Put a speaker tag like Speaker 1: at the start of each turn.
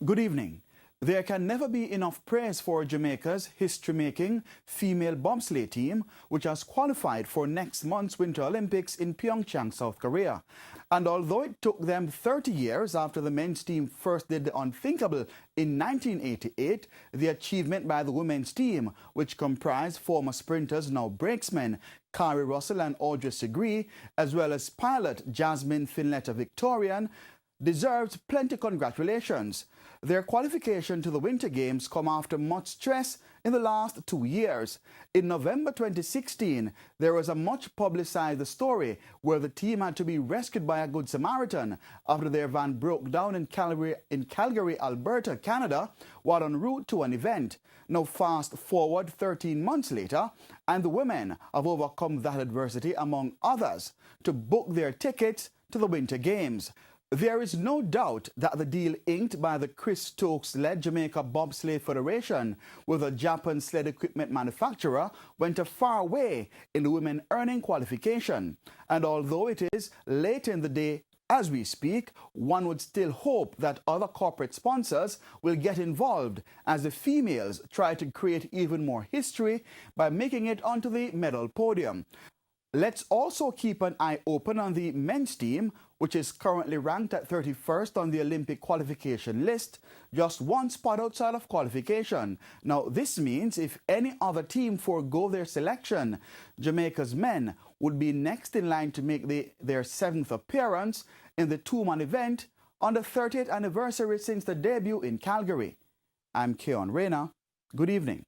Speaker 1: Good evening. There can never be enough praise for Jamaica's history-making female bobsleigh team, which has qualified for next month's Winter Olympics in Pyeongchang, South Korea. And although it took them 30 years after the men's team first did the unthinkable in 1988, the achievement by the women's team, which comprised former sprinters, now brakesmen, Kari Russell and Audrey Segree, as well as pilot Jasmine Finletta Victorian, deserves plenty congratulations. Their qualification to the Winter Games come after much stress in the last 2 years. In November 2016, there was a much publicized story where the team had to be rescued by a Good Samaritan after their van broke down in Calgary, Alberta, Canada, while en route to an event. Now fast forward 13 months later, and the women have overcome that adversity, among others, to book their tickets to the Winter Games. There is no doubt that the deal inked by the Chris Stokes-led Jamaica Bobsleigh Federation with a Japan sled equipment manufacturer went a far way in the women earning qualification. And although it is late in the day as we speak, one would still hope that other corporate sponsors will get involved as the females try to create even more history by making it onto the medal podium. Let's also keep an eye open on the men's team, which is currently ranked at 31st on the Olympic qualification list, just one spot outside of qualification. Now, this means if any other team forego their selection, Jamaica's men would be next in line to make their 7th appearance in the two-man event on the 30th anniversary since the debut in Calgary. I'm Keon Reyna. Good evening.